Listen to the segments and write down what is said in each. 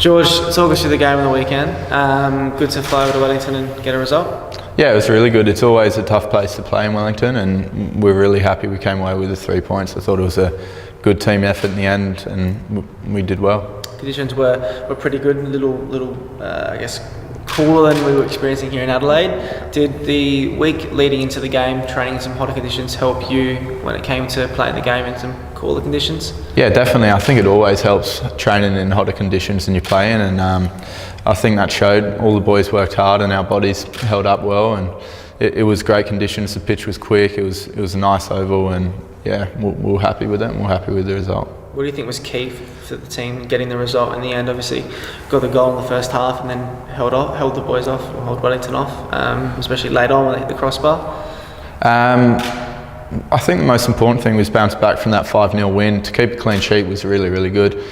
George, talk us through the game on the weekend. Good to fly over to Wellington and get a result. Yeah, it was really good. It's always a tough place to play in Wellington, and we're really happy we came away with the 3 points. I thought it was a good team effort in the end, and we did well. Conditions were pretty good, a little I guess, cooler than we were experiencing here in Adelaide. Did the week leading into the game, training in some hotter conditions, help you when it came to playing the game in some cooler conditions? Yeah, definitely. I think it always helps training in hotter conditions than you play in, and I think that showed. All the boys worked hard and our bodies held up well, and it was great conditions. The pitch was quick, it was a nice oval, and yeah, we're happy with it and we're happy with the result. What do you think was key for the team getting the result in the end? Obviously got the goal in the first half and then held the boys off, or held Wellington off, especially late on when they hit the crossbar. I think the most important thing was bounce back from that 5-0 win. To keep a clean sheet was really, really good,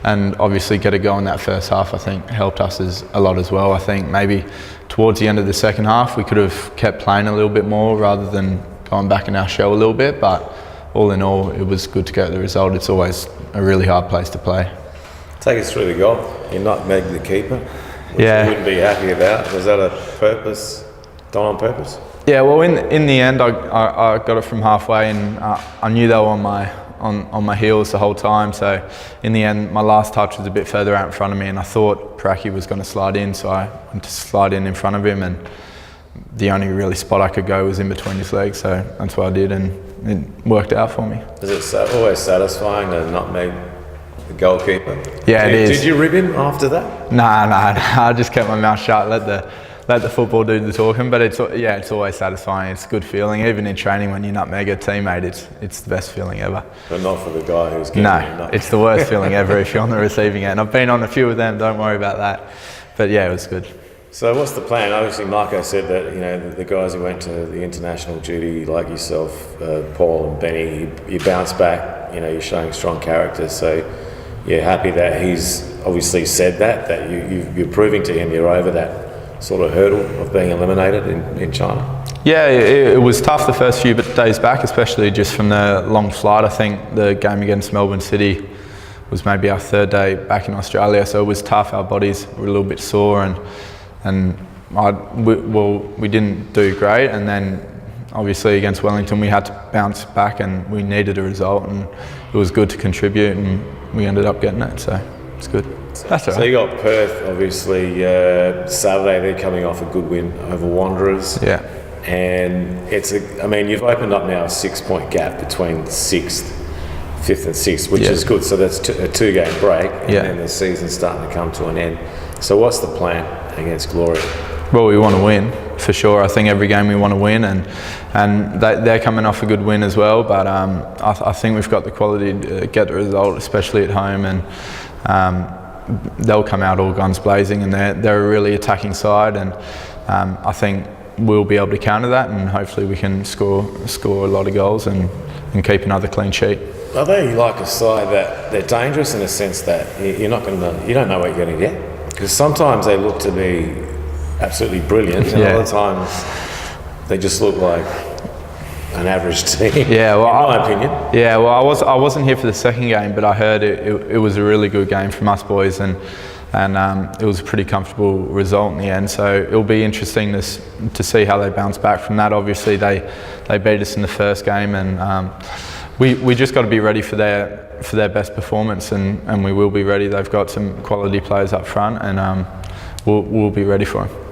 and obviously get a goal in that first half I think helped us a lot as well. I think maybe towards the end of the second half we could have kept playing a little bit more rather than going back in our shell a little bit, but all in all it was good to get the result. It's always a really hard place to play. Take us through the goal. You nutmegged the keeper, which yeah. you wouldn't be happy about. Was that a purpose, done on purpose? Yeah, well, in the end, I got it from halfway, and I knew they were on my heels the whole time. So in the end, my last touch was a bit further out in front of me, and I thought Paraki was going to slide in, so I went to slide in front of him, and the only really spot I could go was in between his legs. So that's what I did, and it worked out for me. Is it always satisfying to nutmeg the goalkeeper? Yeah, it is. Did you rib him after that? Nah. I just kept my mouth shut. Let the football do the talking, but it's always satisfying. It's a good feeling, even in training when you nutmeg a teammate. It's the best feeling ever. But not for the guy who's getting it. No, it's the worst feeling ever if you're on the receiving end. I've been on a few of them. Don't worry about that. But yeah, it was good. So what's the plan? Obviously, Marco said that the guys who went to the international duty, like yourself, Paul and Benny, you bounce back. You're showing strong character. So you're happy that he's obviously said that you're proving to him you're over that sort of hurdle of being eliminated in China? Yeah, it was tough the first few days back, especially just from the long flight. I think the game against Melbourne City was maybe our third day back in Australia, so it was tough. Our bodies were a little bit sore, and we didn't do great. And then obviously against Wellington we had to bounce back, and we needed a result, and it was good to contribute, and we ended up getting it, so it's good. That's all right. So you got Perth, obviously, Saturday. They're coming off a good win over Wanderers. Yeah. And you've opened up now a 6-point gap between 5th and 6th, which is good. So that's a 2-game break, and then the season's starting to come to an end. So what's the plan against Glory? Well, we want to win, for sure. I think every game we want to win, and they're coming off a good win as well. But I think we've got the quality to get the result, especially at home, and they'll come out all guns blazing, and they're a really attacking side, and I think we'll be able to counter that, and hopefully we can score a lot of goals and keep another clean sheet. Are they like a side that they're dangerous in the sense that you don't know what you're going to get? Because sometimes they look to be absolutely brilliant, and other times they just look like an average team. Yeah, well, in my opinion. Yeah, well, I wasn't here for the second game, but I heard it was a really good game from us boys, and it was a pretty comfortable result in the end. So it'll be interesting to see how they bounce back from that. Obviously, they beat us in the first game, and we just got to be ready for their best performance, and we will be ready. They've got some quality players up front, and we'll be ready for them.